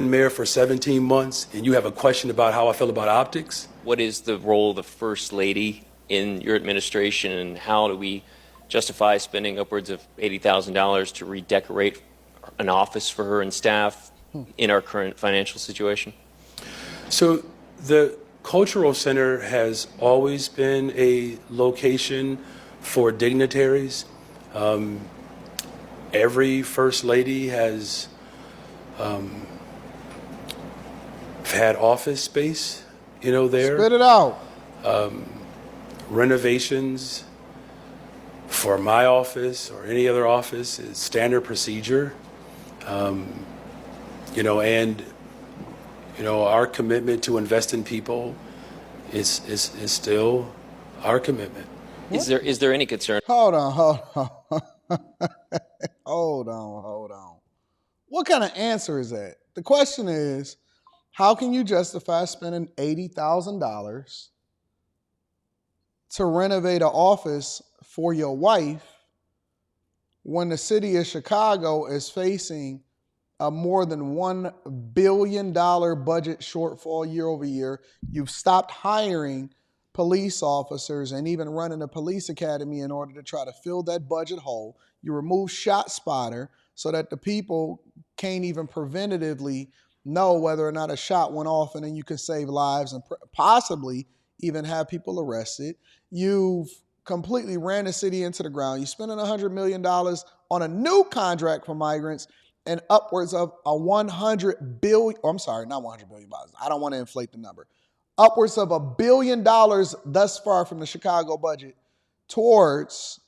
been mayor for 17 months and you have a question about how I feel about optics? What is the role of the First Lady in your administration, and how do we justify spending upwards of $80,000 to redecorate an office for her and staff in our current financial situation? So the Cultural Center has always been a location for dignitaries. Every First Lady has had office space, there. Spit it out. Renovations for my office or any other office is standard procedure. Our commitment to invest in people is still our commitment. Is there any concern? Hold on. Hold on. What kind of answer is that? The question is, how can you justify spending $80,000 to renovate an office for your wife when the city of Chicago is facing a more than $1 billion budget shortfall year over year? You've stopped hiring police officers and even running a police academy in order to try to fill that budget hole. You remove ShotSpotter so that the people can't even preventatively know whether or not a shot went off, and then you can save lives and possibly even have people arrested. You've completely ran the city into the ground. You're spending $100 million on a new contract for migrants and upwards of a $100 billion, I'm sorry, not $100 billion. I don't want to inflate the number. Upwards of $1 billion thus far from the Chicago budget towards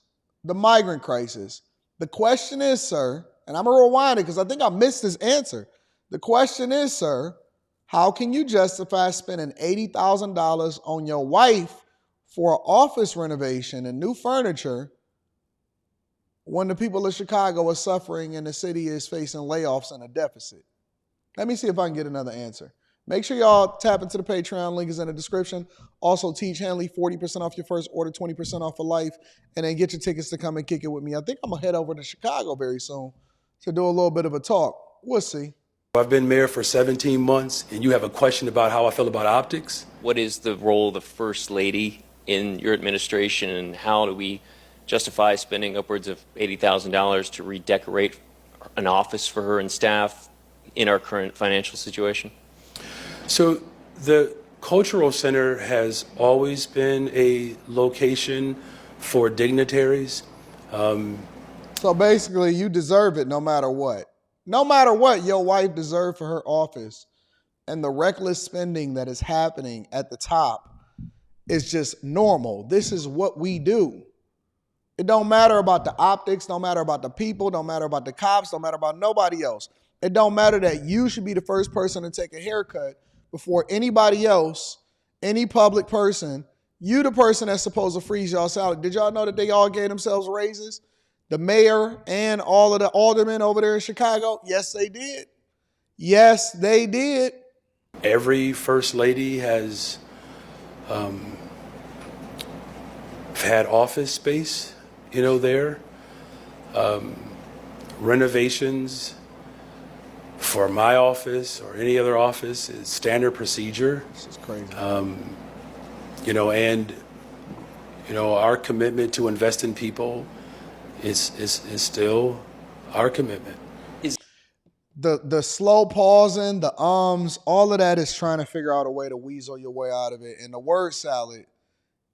the migrant crisis. The question is, sir, and I'm going to rewind it because I think I missed this answer. The question is, sir, how can you justify spending $80,000 on your wife for an office renovation and new furniture when the people of Chicago are suffering and the city is facing layoffs and a deficit? Let me see if I can get another answer. Make sure y'all tap into the Patreon. Link is in the description. Also, teach Hanley 40% off your first order, 20% off for life, and then get your tickets to come and kick it with me. I think I'm going to head over to Chicago very soon to do a little bit of a talk. We'll see. I've been mayor for 17 months and you have a question about how I feel about optics? What is the role of the First Lady in your administration, and how do we justify spending upwards of $80,000 to redecorate an office for her and staff in our current financial situation? So the Cultural Center has always been a location for dignitaries. So basically, you deserve it no matter what. No matter what your wife deserved for her office, and the reckless spending that is happening at the top is just normal. This is what we do. It don't matter about the optics, don't matter about the people, don't matter about the cops, don't matter about nobody else. It don't matter that you should be the first person to take a haircut before anybody else, any public person. You the person that's supposed to freeze y'all salary. Did y'all know that they all gave themselves raises? The mayor and all of the aldermen over there in Chicago? Yes, they did. Yes, they did. Every First Lady has had office space, there. Renovations for my office or any other office is standard procedure. This is crazy. Our commitment to invest in people is still our commitment. The slow pausing, the all of that is trying to figure out a way to weasel your way out of it. And the word salad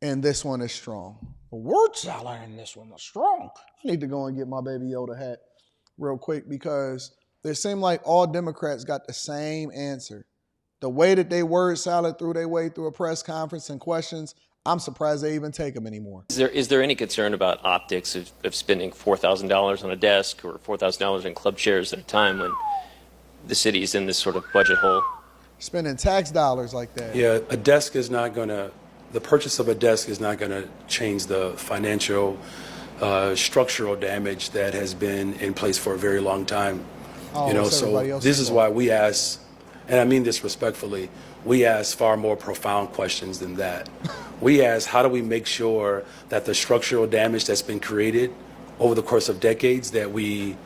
in this one is strong. The word salad in this one is strong. I need to go and get my Baby Yoda hat real quick because it seemed like all Democrats got the same answer. The way that they word salad through their way through a press conference and questions, I'm surprised they even take them anymore. Is there any concern about optics of spending $4,000 on a desk or $4,000 in club chairs at a time when the city is in this sort of budget hole? Spending tax dollars like that. Yeah, the purchase of a desk is not going to change the financial structural damage that has been in place for a very long time. So this is why we ask, and I mean this respectfully, we ask far more profound questions than that. We ask, how do we make sure that the structural damage that's been created over the course of decades, that we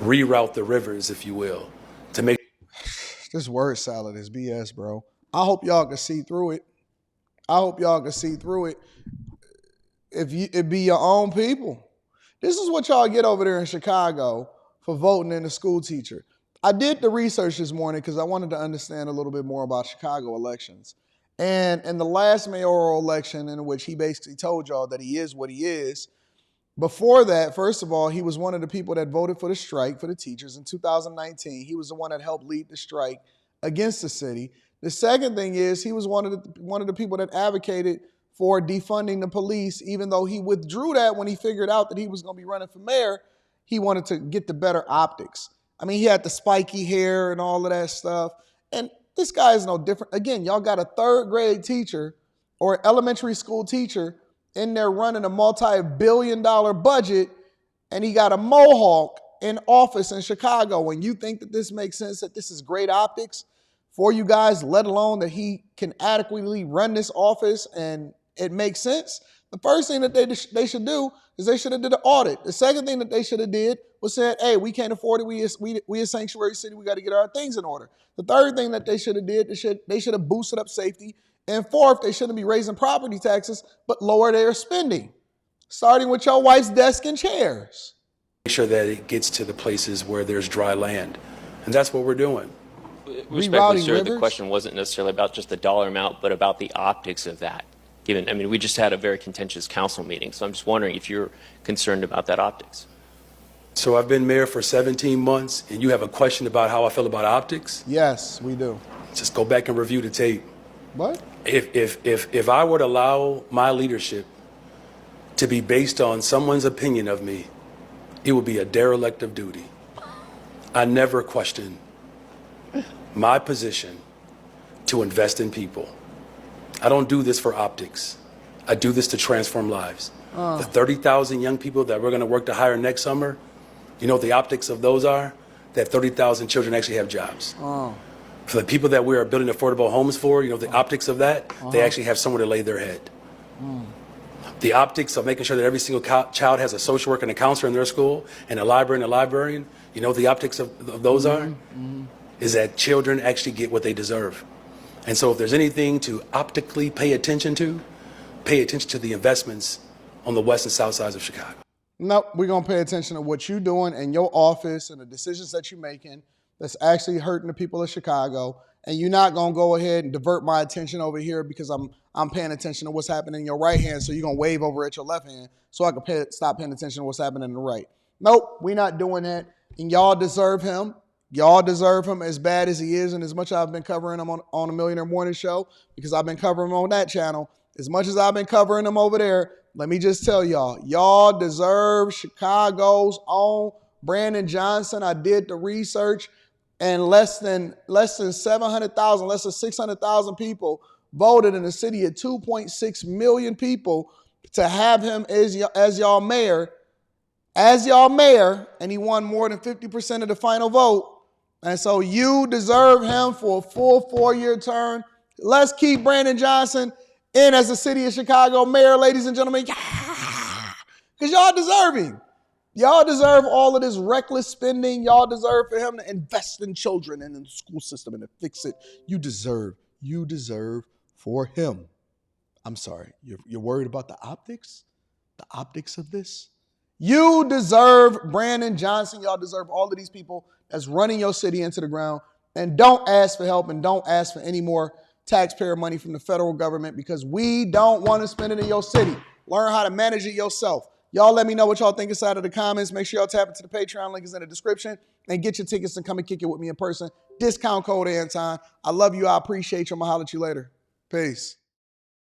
reroute the rivers, if you will, This word salad is BS, bro. I hope y'all can see through it. I hope y'all can see through it. If it be your own people. This is what y'all get over there in Chicago for voting in the school teacher. I did the research this morning because I wanted to understand a little bit more about Chicago elections. And in the last mayoral election, in which he basically told y'all that he is what he is, before that, first of all, he was one of the people that voted for the strike for the teachers in 2019. He was the one that helped lead the strike against the city. The second thing is he was one of the people that advocated for defunding the police, even though he withdrew that when he figured out that he was going to be running for mayor. He wanted to get the better optics. I mean, he had the spiky hair and all of that stuff. And this guy is no different. Again, y'all got a third grade teacher or elementary school teacher in there running a multi-billion-dollar budget, and he got a mohawk in office in Chicago. And you think that this makes sense, that this is great optics for you guys, let alone that he can adequately run this office and it makes sense? The first thing that they should do is they should have did an audit. The second thing that they should have did was said, hey, we can't afford it. We a sanctuary city. We got to get our things in order. The third thing that they should have did, they should have boosted up safety. And fourth, they shouldn't be raising property taxes, but lower their spending, starting with your wife's desk and chairs. Make sure that it gets to the places where there's dry land. And that's what we're doing. Respectfully, sir, rivers? the question wasn't necessarily about just the dollar amount, but about the optics of that. We just had a very contentious council meeting, so I'm just wondering if you're concerned about that optics. So I've been mayor for 17 months, and you have a question about how I feel about optics? Yes, we do. Just go back and review the tape. What? If I were to allow my leadership to be based on someone's opinion of me, it would be a derelict of duty. I never question my position to invest in people. I don't do this for optics. I do this to transform lives. The 30,000 young people that we're going to work to hire next summer, you know what the optics of those are? That 30,000 children actually have jobs. For the people that we are building affordable homes for, you know, the optics of that, they actually have somewhere to lay their head. The optics of making sure that every single child has a social worker and a counselor in their school, and a library and a librarian, you know what the optics of those are? Is that children actually get what they deserve. And so if there's anything to optically pay attention to the investments on the west and south sides of Chicago. Nope, we're going to pay attention to what you're doing in your office and the decisions that you're making that's actually hurting the people of Chicago. And you're not going to go ahead and divert my attention over here because I'm paying attention to what's happening in your right hand, so you're going to wave over at your left hand so I can stop paying attention to what's happening in the right. Nope, we're not doing that. And y'all deserve him. Y'all deserve him as bad as he is, and as much as I've been covering him on a Millionaire Morning Show, because I've been covering him on that channel, as much as I've been covering him over there, let me just tell y'all deserve Chicago's own Brandon Johnson. I did the research, and less than 700,000, less than 600,000 people voted in a city of 2.6 million people to have him as y'all mayor, and he won more than 50% of the final vote. And so you deserve him for a full 4-year term. Let's keep Brandon Johnson in as the city of Chicago mayor, ladies and gentlemen. Because y'all deserve him. Y'all deserve all of this reckless spending. Y'all deserve for him to invest in children and in the school system and to fix it. You deserve for him. I'm sorry, you're worried about the optics? The optics of this? You deserve Brandon Johnson. Y'all deserve all of these people that's running your city into the ground. And don't ask for help and don't ask for any more taxpayer money from the federal government, because we don't want to spend it in your city. Learn how to manage it yourself. Y'all let me know what y'all think inside of the comments. Make sure y'all tap into the Patreon link is in the description and get your tickets and come and kick it with me in person. Discount code Anton. I love you. I appreciate you. I'm going to holler at you later. Peace.